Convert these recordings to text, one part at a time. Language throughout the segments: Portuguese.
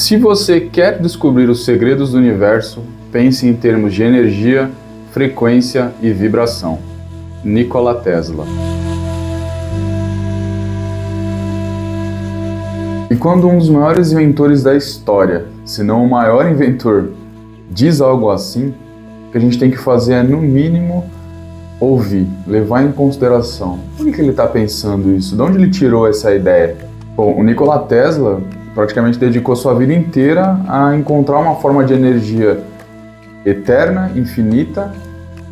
Se você quer descobrir os segredos do universo, pense em termos de energia, frequência e vibração. Nikola Tesla. E quando um dos maiores inventores da história, se não o maior inventor, diz algo assim, o que a gente tem que fazer é, no mínimo, ouvir, levar em consideração. Por que ele está pensando isso? De onde ele tirou essa ideia? Bom, o Nikola Tesla praticamente dedicou sua vida inteira a encontrar uma forma de energia eterna, infinita,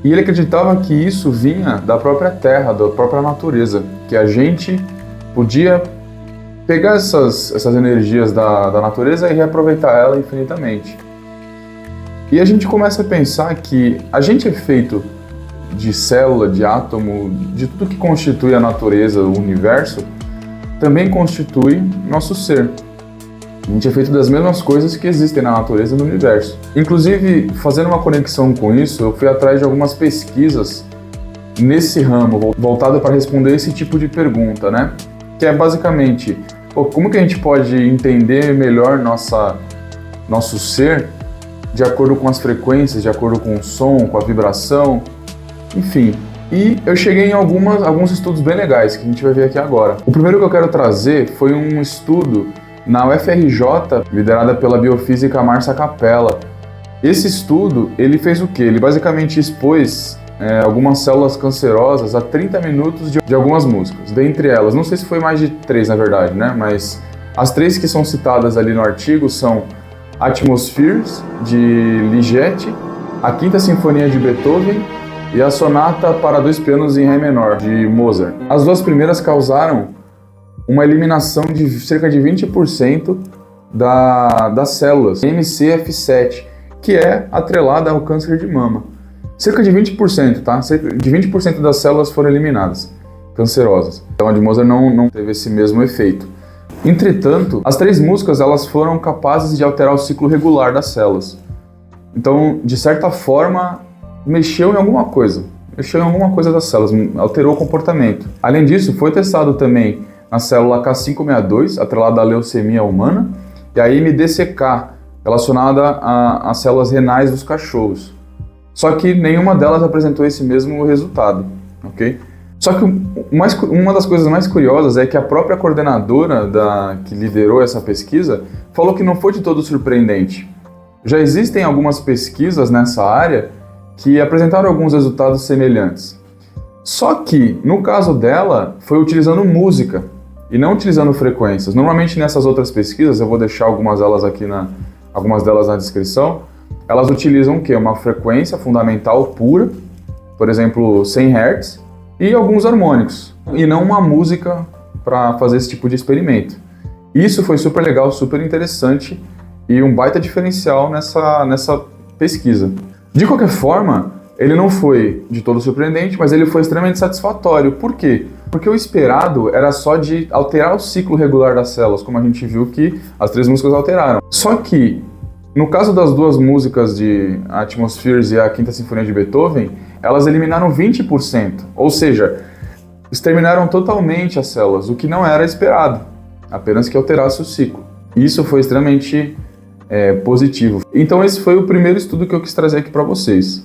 e ele acreditava que isso vinha da própria Terra, da própria natureza, que a gente podia pegar essas energias da natureza e reaproveitar ela infinitamente. E a gente começa a pensar que a gente é feito de célula, de átomo, de tudo que constitui a natureza, o universo, também constitui nosso ser. A gente é feito das mesmas coisas que existem na natureza e no universo. Inclusive, fazendo uma conexão com isso, eu fui atrás de algumas pesquisas nesse ramo, voltado para responder esse tipo de pergunta, né? Que é basicamente, como que a gente pode entender melhor nosso ser de acordo com as frequências, de acordo com o som, com a vibração, enfim. E eu cheguei em alguns estudos bem legais que a gente vai ver aqui agora. O primeiro que eu quero trazer foi um estudo na UFRJ, liderada pela biofísica Márcia Capella. Esse estudo, ele fez o quê? Ele basicamente expôs algumas células cancerosas a 30 minutos de algumas músicas. Dentre elas, não sei se foi mais de 3 na verdade, né? Mas as 3 que são citadas ali no artigo são Atmospheres, de Ligeti, a Quinta Sinfonia de Beethoven e a Sonata para 2 pianos em Ré menor, de Mozart. As 2 primeiras causaram uma eliminação de cerca de 20% das células MCF7, que é atrelada ao câncer de mama. Cerca de 20%, tá? Cerca de 20% das células foram eliminadas, cancerosas. Então a de Mozart não teve esse mesmo efeito. Entretanto, as 3 músicas elas foram capazes de alterar o ciclo regular das células. Então, de certa forma, mexeu em alguma coisa das células, alterou o comportamento. Além disso, foi testado também na célula K562, atrelada à leucemia humana, e a MDCK, relacionada às células renais dos cachorros. Só que nenhuma delas apresentou esse mesmo resultado, ok? Só que uma das coisas mais curiosas é que a própria coordenadora que liderou essa pesquisa falou que não foi de todo surpreendente. Já existem algumas pesquisas nessa área que apresentaram alguns resultados semelhantes. Só que, no caso dela, foi utilizando música e não utilizando frequências. Normalmente nessas outras pesquisas, eu vou deixar algumas delas na descrição, elas utilizam o quê? Uma frequência fundamental pura, por exemplo, 100 Hz, e alguns harmônicos, e não uma música para fazer esse tipo de experimento. Isso foi super legal, super interessante e um baita diferencial nessa pesquisa. De qualquer forma, ele não foi de todo surpreendente, mas ele foi extremamente satisfatório. Por quê? Porque o esperado era só de alterar o ciclo regular das células, como a gente viu que as 3 músicas alteraram. Só que, no caso das 2 músicas de Atmospheres e a Quinta Sinfonia de Beethoven, elas eliminaram 20%, ou seja, exterminaram totalmente as células, o que não era esperado, apenas que alterasse o ciclo. Isso foi extremamente positivo. Então esse foi o primeiro estudo que eu quis trazer aqui para vocês.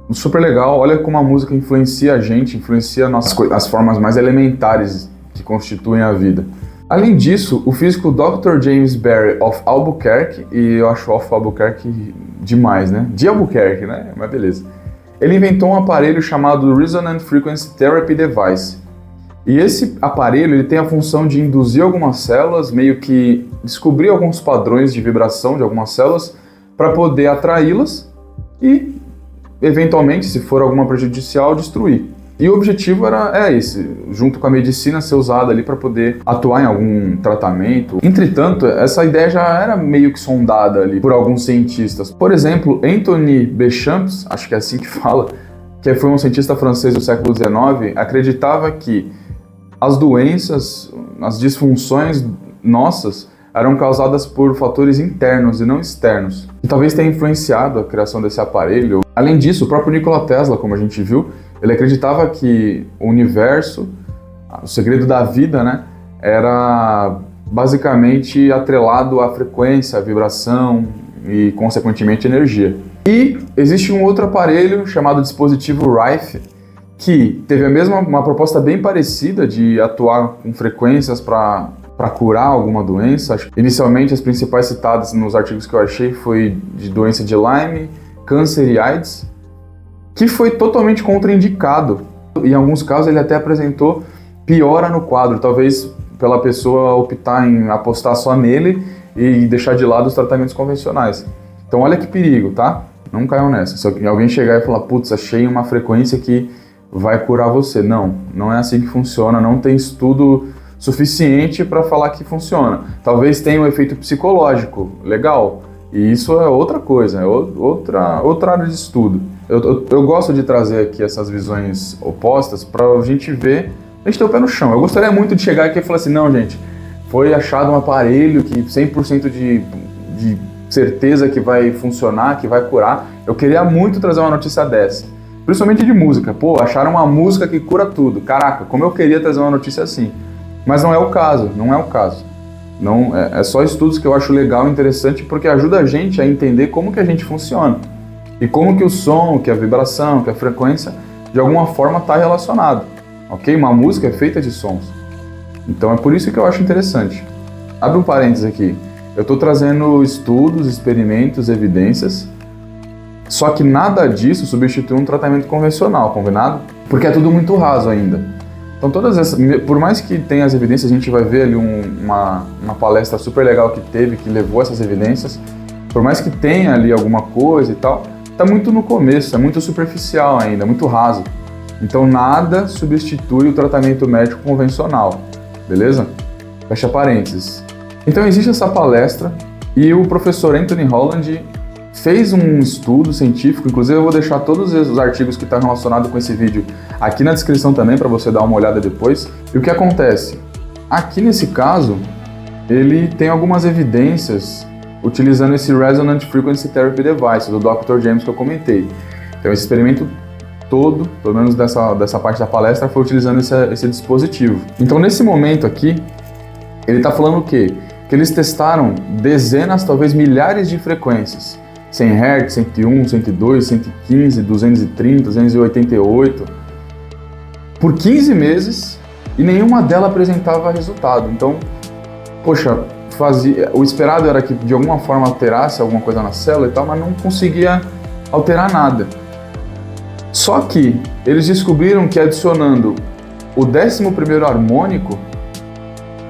Super legal, olha como a música influencia a gente, influencia as formas mais elementares que constituem a vida. Além disso, o físico Dr. James Barry of Albuquerque, e eu acho of Albuquerque demais, né? De Albuquerque, né? Mas beleza. Ele inventou um aparelho chamado Resonant Frequency Therapy Device. E esse aparelho ele tem a função de induzir algumas células, meio que descobrir alguns padrões de vibração de algumas células, para poder atraí-las e, eventualmente, se for alguma prejudicial, destruir. E o objetivo era esse, junto com a medicina, ser usada ali para poder atuar em algum tratamento. Entretanto, essa ideia já era meio que sondada ali por alguns cientistas. Por exemplo, Anthony Béchamp, acho que é assim que fala, que foi um cientista francês do século XIX, acreditava que as doenças, as disfunções nossas eram causadas por fatores internos e não externos, e talvez tenha influenciado a criação desse aparelho. Além disso, o próprio Nikola Tesla, como a gente viu, ele acreditava que o universo, o segredo da vida, né, era basicamente atrelado à frequência, à vibração e, consequentemente, energia. E existe um outro aparelho chamado dispositivo Rife, que teve uma proposta bem parecida de atuar com frequências para curar alguma doença. Inicialmente, as principais citadas nos artigos que eu achei foi de doença de Lyme, câncer e AIDS, que foi totalmente contraindicado. Em alguns casos, ele até apresentou piora no quadro, talvez pela pessoa optar em apostar só nele e deixar de lado os tratamentos convencionais. Então olha que perigo, tá? Não caiam nessa. Se alguém chegar e falar, putz, achei uma frequência que vai curar você. Não, não é assim que funciona, não tem estudo suficiente para falar que funciona. Talvez tenha um efeito psicológico, legal, e isso é outra coisa, é outra área de estudo. Eu gosto de trazer aqui essas visões opostas para a gente ver, a gente ter o pé no chão. Eu gostaria muito de chegar aqui e falar assim, não, gente, foi achado um aparelho que 100% de certeza que vai funcionar, que vai curar. Eu queria muito trazer uma notícia dessa, principalmente de música. Pô, acharam uma música que cura tudo. Caraca, como eu queria trazer uma notícia assim. Mas não é o caso, não é o caso. Não, é só estudos que eu acho legal e interessante porque ajuda a gente a entender como que a gente funciona. E como que o som, que a vibração, que a frequência, de alguma forma está relacionado. Ok? Uma música é feita de sons. Então é por isso que eu acho interessante. Abre um parênteses aqui. Eu estou trazendo estudos, experimentos, evidências, só que nada disso substitui um tratamento convencional, combinado? Porque é tudo muito raso ainda. Então todas essas, por mais que tenha as evidências, a gente vai ver ali uma palestra super legal que teve, que levou essas evidências, por mais que tenha ali alguma coisa e tal, está muito no começo, é muito superficial ainda, muito raso. Então nada substitui o tratamento médico convencional, beleza? Fecha parênteses. Então existe essa palestra e o professor Anthony Holland fez um estudo científico, inclusive eu vou deixar todos os artigos que estão relacionados com esse vídeo aqui na descrição também para você dar uma olhada depois. E o que acontece? Aqui nesse caso, ele tem algumas evidências utilizando esse Resonant Frequency Therapy Device do Dr. James que eu comentei. Então esse experimento todo, pelo menos dessa parte da palestra, foi utilizando esse dispositivo. Então nesse momento aqui, ele está falando o quê? Que eles testaram dezenas, talvez milhares de frequências. 100 Hz, 101, 102, 115, 230, 288, por 15 meses e nenhuma delas apresentava resultado. Então, poxa, o esperado era que de alguma forma alterasse alguma coisa na célula e tal, mas não conseguia alterar nada. Só que eles descobriram que adicionando o 11º harmônico,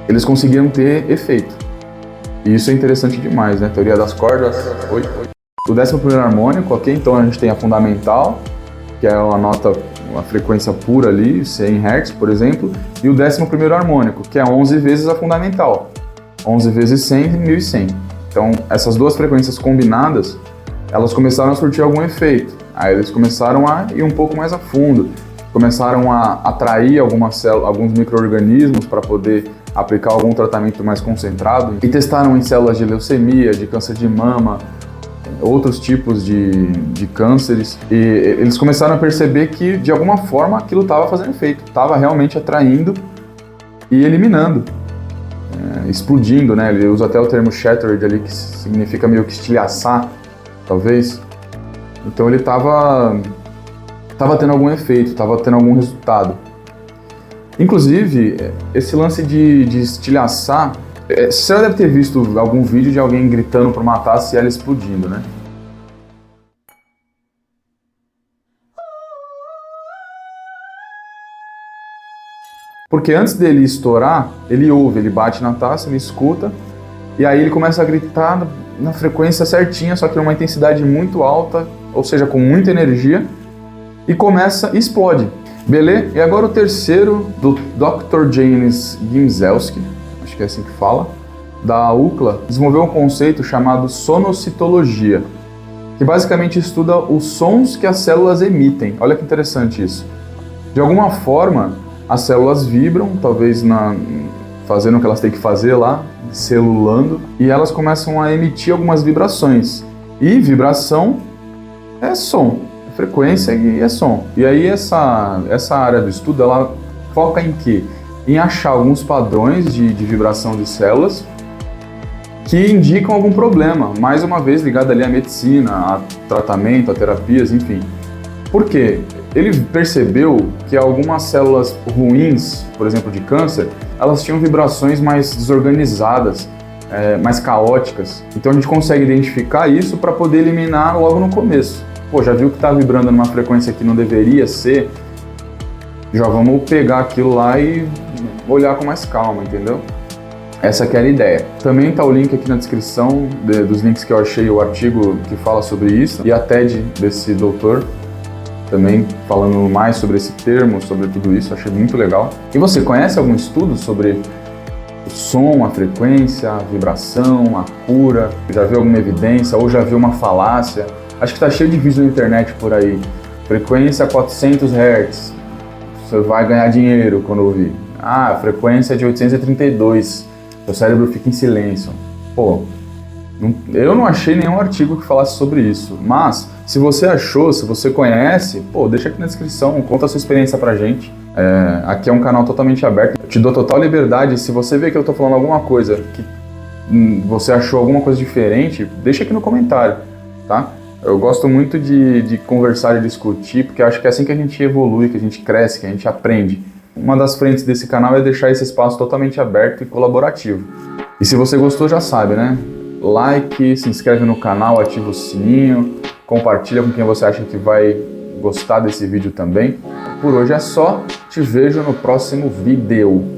eles conseguiram ter efeito. E isso é interessante demais, né? Teoria das cordas. O 11º harmônico, ok? Então a gente tem a fundamental, que é uma frequência pura ali, 100 Hz, por exemplo, e o 11º harmônico, que é 11 vezes a fundamental. 11 vezes 100, 1100. Então essas duas frequências combinadas, elas começaram a surtir algum efeito. Aí eles começaram a ir um pouco mais a fundo, começaram a atrair alguns micro-organismos para poder aplicar algum tratamento mais concentrado e testaram em células de leucemia, de câncer de mama, outros tipos de cânceres, e eles começaram a perceber que de alguma forma aquilo estava fazendo efeito, estava realmente atraindo e eliminando, explodindo, né? Ele usa até o termo shattered ali, que significa meio que estilhaçar, talvez. Então ele estava tendo algum efeito, estava tendo algum resultado. Inclusive, esse lance de estilhaçar, você já deve ter visto algum vídeo de alguém gritando para uma taça e ela explodindo, né? Porque antes dele estourar, ele ouve, ele bate na taça, ele escuta, e aí ele começa a gritar na frequência certinha, só que numa intensidade muito alta, ou seja, com muita energia, e explode. Beleza? E agora o terceiro, do Dr. James Gimzelski, acho que é assim que fala, da UCLA, desenvolveu um conceito chamado sonocitologia, que basicamente estuda os sons que as células emitem. Olha que interessante isso. De alguma forma, as células vibram, talvez fazendo o que elas têm que fazer lá, celulando, e elas começam a emitir algumas vibrações. E vibração é som, é frequência e é som. E aí essa área do estudo, ela foca em quê? em achar alguns padrões de vibração de células que indicam algum problema, mais uma vez ligado ali à medicina, a tratamento, a terapias, enfim. Por quê? Ele percebeu que algumas células ruins, por exemplo, de câncer, elas tinham vibrações mais desorganizadas, mais caóticas. Então a gente consegue identificar isso para poder eliminar logo no começo. Pô, já viu que está vibrando numa frequência que não deveria ser? Já vamos pegar aquilo lá e olhar com mais calma, entendeu? Essa que era a ideia. Também está o link aqui na descrição dos links que eu achei, o artigo que fala sobre isso, e a TED desse doutor, também falando mais sobre esse termo, sobre tudo isso, achei muito legal. E você conhece algum estudo sobre o som, a frequência, a vibração, a cura? Já viu alguma evidência ou já viu uma falácia? Acho que está cheio de vídeo na internet por aí. Frequência 400 Hz, você vai ganhar dinheiro quando ouvir. Ah, a frequência é de 832, seu cérebro fica em silêncio. Pô, eu não achei nenhum artigo que falasse sobre isso, mas se você achou, se você conhece, pô, deixa aqui na descrição, conta a sua experiência pra gente. Aqui é um canal totalmente aberto, eu te dou total liberdade. Se você vê que eu tô falando alguma coisa que você achou alguma coisa diferente, deixa aqui no comentário, tá? Eu gosto muito de conversar e discutir, porque acho que é assim que a gente evolui, que a gente cresce, que a gente aprende. Uma das frentes desse canal é deixar esse espaço totalmente aberto e colaborativo. E se você gostou, já sabe, né? Like, se inscreve no canal, ativa o sininho, compartilha com quem você acha que vai gostar desse vídeo também. Por hoje é só, te vejo no próximo vídeo.